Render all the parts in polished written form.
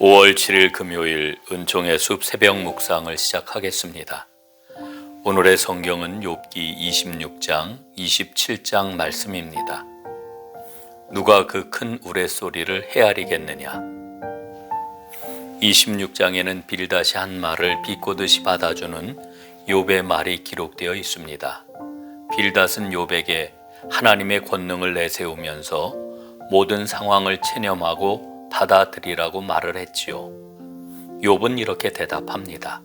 5월 7일 금요일 은총의 숲 새벽 묵상을 시작하겠습니다. 오늘의 성경은 욥기 26장, 27장 말씀입니다. 누가 그 큰 우레소리를 헤아리겠느냐? 26장에는 빌닷이 한 말을 비꼬듯이 받아주는 욥의 말이 기록되어 있습니다. 빌닷은 욥에게 하나님의 권능을 내세우면서 모든 상황을 체념하고 받아들이라고 말을 했지요. 욥은 이렇게 대답합니다.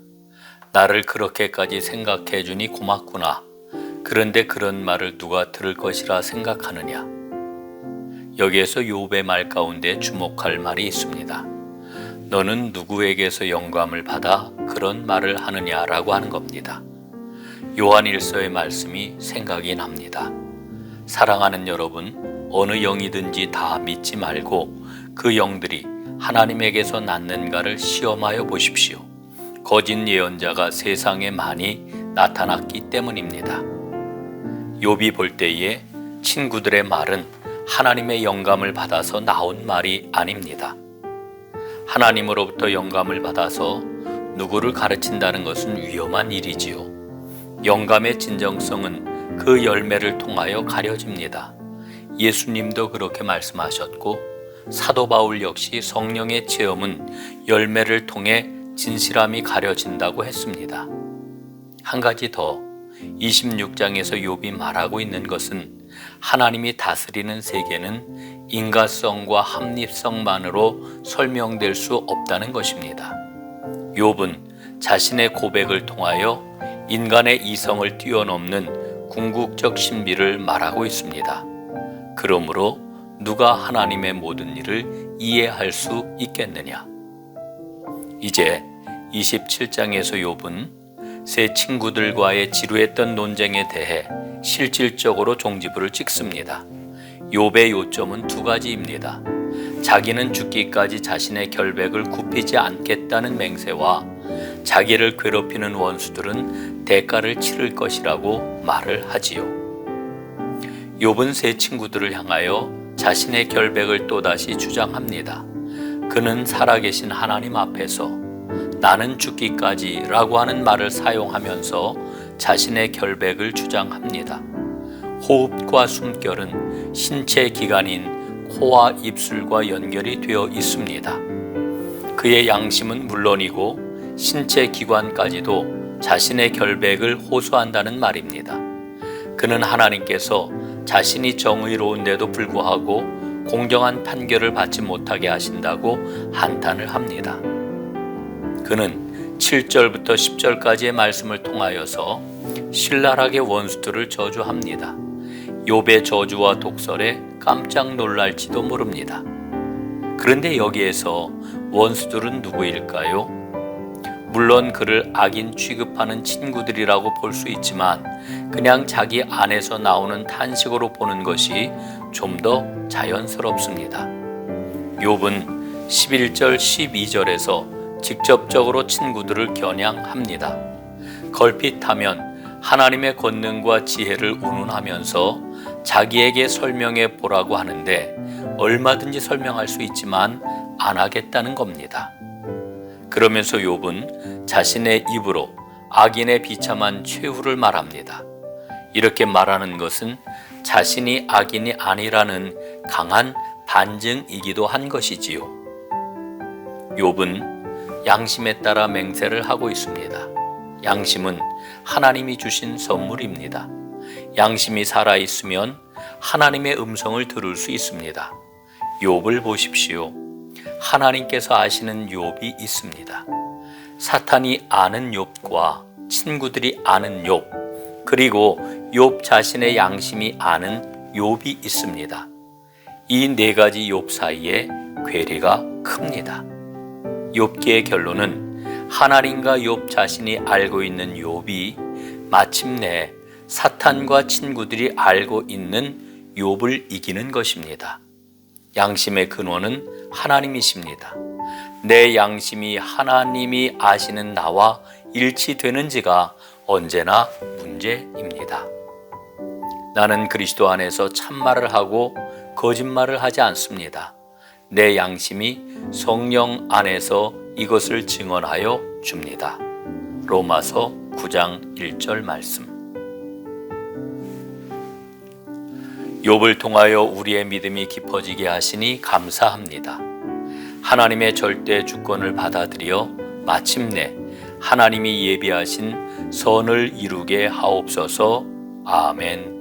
나를 그렇게까지 생각해 주니 고맙구나. 그런데 그런 말을 누가 들을 것이라 생각하느냐? 여기에서 욥의 말 가운데 주목할 말이 있습니다. 너는 누구에게서 영감을 받아 그런 말을 하느냐라고 하는 겁니다. 요한일서의 말씀이 생각이 납니다. 사랑하는 여러분, 어느 영이든지 다 믿지 말고 그 영들이 하나님에게서 났는가를 시험하여 보십시오. 거짓 예언자가 세상에 많이 나타났기 때문입니다. 욥이 볼 때에 친구들의 말은 하나님의 영감을 받아서 나온 말이 아닙니다. 하나님으로부터 영감을 받아서 누구를 가르친다는 것은 위험한 일이지요. 영감의 진정성은 그 열매를 통하여 가려집니다. 예수님도 그렇게 말씀하셨고 사도 바울 역시 성령의 체험은 열매를 통해 진실함이 가려진다고 했습니다. 한 가지 더, 26장에서 욥이 말하고 있는 것은 하나님이 다스리는 세계는 인가성과 합리성만으로 설명될 수 없다는 것입니다. 욥은 자신의 고백을 통하여 인간의 이성을 뛰어넘는 궁극적 신비를 말하고 있습니다. 그러므로 누가 하나님의 모든 일을 이해할 수 있겠느냐? 이제 27장에서 욥은 새 친구들과의 지루했던 논쟁에 대해 실질적으로 종지부를 찍습니다. 욥의 요점은 두 가지입니다. 자기는 죽기까지 자신의 결백을 굽히지 않겠다는 맹세와 자기를 괴롭히는 원수들은 대가를 치를 것이라고 말을 하지요. 욥은 새 친구들을 향하여 자신의 결백을 또다시 주장합니다. 그는 살아계신 하나님 앞에서 나는 죽기까지 라고 하는 말을 사용하면서 자신의 결백을 주장합니다. 호흡과 숨결은 신체 기관인 코와 입술과 연결이 되어 있습니다. 그의 양심은 물론이고 신체 기관까지도 자신의 결백을 호소한다는 말입니다. 그는 하나님께서 자신이 정의로운데도 불구하고 공정한 판결을 받지 못하게 하신다고 한탄을 합니다. 그는 7절부터 10절까지의 말씀을 통하여서 신랄하게 원수들을 저주합니다. 욥의 저주와 독설에 깜짝 놀랄지도 모릅니다. 그런데 여기에서 원수들은 누구일까요? 물론 그를 악인 취급하는 친구들이라고 볼 수 있지만 그냥 자기 안에서 나오는 탄식으로 보는 것이 좀 더 자연스럽습니다. 욥은 11절 12절에서 직접적으로 친구들을 겨냥합니다. 걸핏하면 하나님의 권능과 지혜를 운운하면서 자기에게 설명해 보라고 하는데 얼마든지 설명할 수 있지만 안 하겠다는 겁니다. 그러면서 욥은 자신의 입으로 악인의 비참한 최후를 말합니다. 이렇게 말하는 것은 자신이 악인이 아니라는 강한 반증이기도 한 것이지요. 욥은 양심에 따라 맹세를 하고 있습니다. 양심은 하나님이 주신 선물입니다. 양심이 살아있으면 하나님의 음성을 들을 수 있습니다. 욥을 보십시오. 하나님께서 아시는 욥이 있습니다. 사탄이 아는 욥과 친구들이 아는 욥, 그리고 욥 자신의 양심이 아는 욥이 있습니다. 이 네 가지 욥 사이에 괴리가 큽니다. 욥기의 결론은 하나님과 욥 자신이 알고 있는 욥이 마침내 사탄과 친구들이 알고 있는 욥을 이기는 것입니다. 양심의 근원은 하나님이십니다. 내 양심이 하나님이 아시는 나와 일치되는지가 언제나 문제입니다. 나는 그리스도 안에서 참말을 하고 거짓말을 하지 않습니다. 내 양심이 성령 안에서 이것을 증언하여 줍니다. 로마서 9장 1절 말씀. 욥을 통하여 우리의 믿음이 깊어지게 하시니 감사합니다. 하나님의 절대 주권을 받아들여 마침내 하나님이 예비하신 선을 이루게 하옵소서. 아멘.